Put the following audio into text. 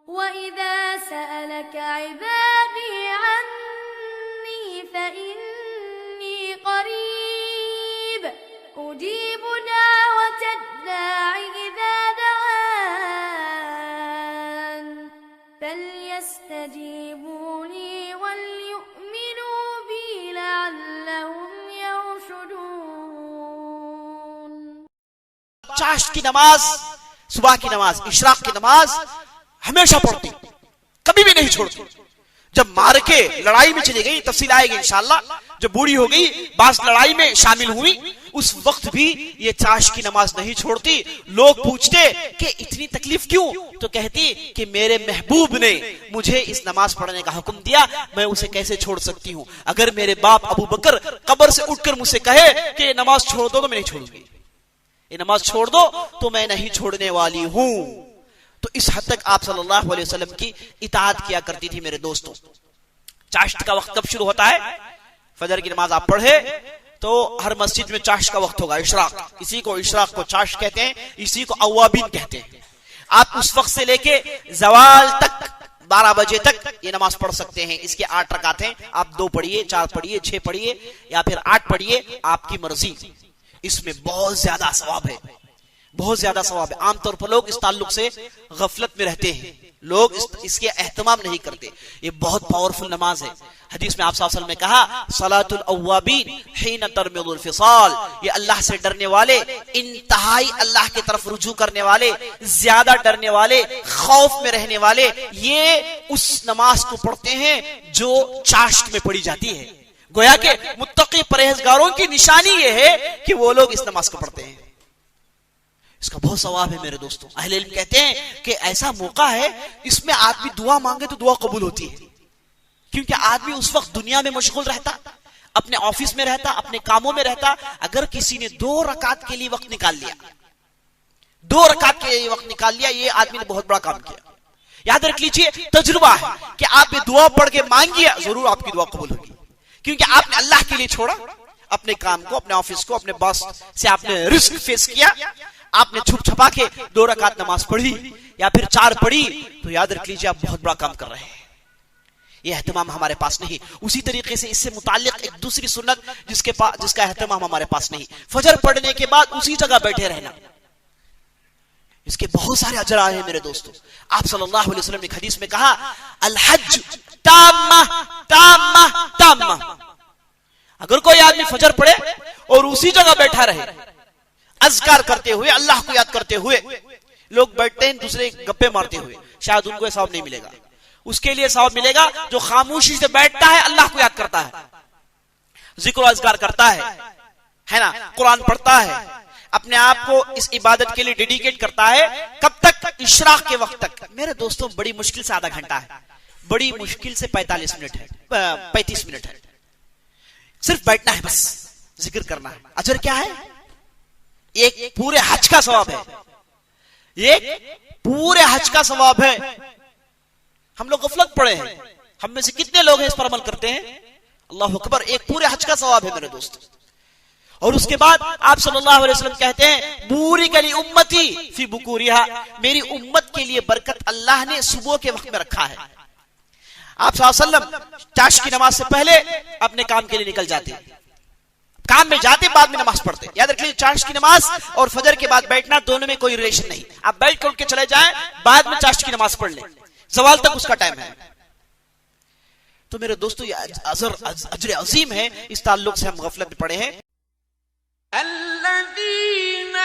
وَإِذَا سَأَلَكَ عِبَادِي عَنِّي فَإِنِّي قَرِيبٌ أُجِيبُ دَعْوَةَ الدَّاعِ إِذَا دَعَانِ فَلْيَسْتَجِيبُوا لِي وَلْيُؤْمِنُوا بِي لَعَلَّهُمْ يَرْشُدُونَ۔ چاشت کی نماز، صبح کی نماز، اشراق کی نماز ہمیشہ پڑھتی، کبھی بھی نہیں چھوڑتی۔ جب مار کے لڑائی میں چلی گئی، تفصیل آئے گی انشاءاللہ، جب بوڑھی ہو گئی، بعض لڑائی میں شامل ہوئی، اس وقت بھی یہ چاشت کی نماز نہیں چھوڑتی۔ لوگ پوچھتے کہ اتنی تکلیف کیوں؟ تو کہتی کہ میرے محبوب نے مجھے اس نماز پڑھنے کا حکم دیا، میں اسے کیسے چھوڑ سکتی ہوں؟ اگر میرے باپ ابو بکر قبر سے اٹھ کر مجھ سے کہے کہ یہ نماز چھوڑ دو تو میں نہیں چھوڑوں گی، یہ نماز چھوڑ دو تو میں نہیں چھوڑنے والی ہوں۔ تو اس حد تک آپ صلی اللہ علیہ وسلم کی اطاعت کیا کرتی تھی میرے دوستوں۔ چاشت کا وقت کب شروع ہوتا ہے؟ فجر کی نماز آپ پڑھے تو ہر مسجد میں چاشت کا وقت ہوگا، اشراق، اسی کو اشراق کو چاشت کہتے ہیں، اسی کو اوابین کہتے ہیں۔ آپ اس وقت سے لے کے زوال تک 12 بجے تک یہ نماز پڑھ سکتے ہیں۔ اس کے 8 رکعت ہیں، آپ 2 پڑھیے، 4 پڑھیے، 6 پڑھیے یا پھر 8 پڑھیے، آپ کی مرضی۔ اس میں بہت زیادہ ثواب ہے، بہت زیادہ ثواب ہے۔ عام طور پر لوگ اس تعلق سے غفلت میں رہتے ہیں، لوگ اس کے اہتمام نہیں کرتے۔ یہ بہت پاورفل نماز ہے۔ حدیث میں آپ صلی اللہ علیہ وسلم نے کہا صلاۃ الاوابین حین ترمض الفصال، یہ اللہ سے ڈرنے والے، انتہائی اللہ کی طرف رجوع کرنے والے، زیادہ ڈرنے والے، خوف میں رہنے والے، یہ اس نماز کو پڑھتے ہیں جو چاشت میں پڑھی جاتی ہے۔ گویا کہ متقی پرہیزگاروں کی نشانی یہ ہے کہ وہ لوگ اس نماز کو پڑھتے ہیں۔ اس کا بہت ثواب ہے میرے دوستوں۔ اہل علم کہتے ہیں کہ ایسا موقع ہے اس میں آدمی دعا مانگے تو دعا قبول ہوتی ہے، کیونکہ آدمی اس وقت دنیا میں مشغول رہتا، اپنے آفس میں رہتا، اپنے کاموں میں رہتا۔ اگر کسی نے 2 رکعت کے لیے وقت نکال لیا، 2 رکعت کے لیے وقت نکال لیا، یہ آدمی نے بہت بڑا کام کیا۔ یاد رکھ لیجئے، تجربہ ہے کہ آپ نے دعا پڑھ کے مانگی، ضرور آپ کی دعا قبول ہوگی، کیونکہ آپ نے اللہ کے لیے چھوڑا اپنے کام کو، اپنے آفس کو، اپنے باس سے آپ نے رسک فیس کیا، آپ نے چھپ چھپا کے 2 رکعت نماز پڑھی یا پھر 4 پڑھی، تو یاد رکھ لیجئے آپ بہت بڑا کام کر رہے ہیں۔ یہ اہتمام ہمارے پاس نہیں۔ اسی طریقے سے اس سے متعلق ایک دوسری سنت جس کا اہتمام ہمارے پاس نہیں، فجر پڑھنے کے بعد اسی جگہ بیٹھے رہنا۔ اس کے بہت سارے اجر آئے ہیں میرے دوستوں۔ آپ صلی اللہ علیہ وسلم نے ایک حدیث میں کہا الحج تامہ تامہ تامہ، اگر کوئی آدمی فجر پڑھے اور اسی جگہ بیٹھا رہے اذکار کرتے ہوئے، اللہ کو یاد کرتے ہوئے، لوگ بیٹھتے ہیں دوسرے گپے مارتے ہوئے، شاید ان کو ثواب نہیں ملے گا۔ اس کے لیے ثواب ملے گا جو خاموشی سے بیٹھتا ہے، اللہ کو یاد کرتا ہے، ذکر و اذکار کرتا ہے نا، قرآن پڑھتا ہے، اپنے آپ کو اس عبادت کے لیے ڈیڈیکیٹ کرتا ہے۔ کب تک؟ اشراق کے وقت تک۔ میرے دوستوں بڑی مشکل سے آدھا گھنٹہ ہے، بڑی مشکل سے 45 منٹ ہے، 35 منٹ ہے، صرف بیٹھنا ہے، بس ذکر کرنا ہے۔ اجر کیا ہے؟ ایک پورے حج کا ثواب ہے، ایک پورے حج کا ثواب ہے۔ ہم لوگ غفلت پڑے ہیں، ہم میں سے کتنے لوگ ہیں اس پر عمل کرتے ہیں؟ اللہ اکبر، ایک پورے حج کا ثواب ہے میرے دوست۔ اور اس کے بعد آپ صلی اللہ علیہ وسلم کہتے ہیں بورک لی امتی فی بکورہا، میری امت کے لیے برکت اللہ نے صبح کے وقت میں رکھا ہے۔ آپ صلی اللہ علیہ وسلم چاشت کی نماز سے پہلے اپنے کام کے لیے نکل جاتے، کام میں جاتے، بعد میں نماز پڑھتے۔ یاد رکھ لیجیے چاشت کی نماز اور فجر کے بعد بیٹھنا دونوں میں کوئی ریلیشن نہیں۔ آپ بیٹھ کے اٹھ کے چلے جائیں، بعد میں چاشت کی نماز پڑھ لیں، زوال تک اس کا ٹائم ہے۔ تو میرے دوستو یہ اجر عظیم ہے، اس تعلق سے ہم غفلت میں پڑے ہیں۔ الذین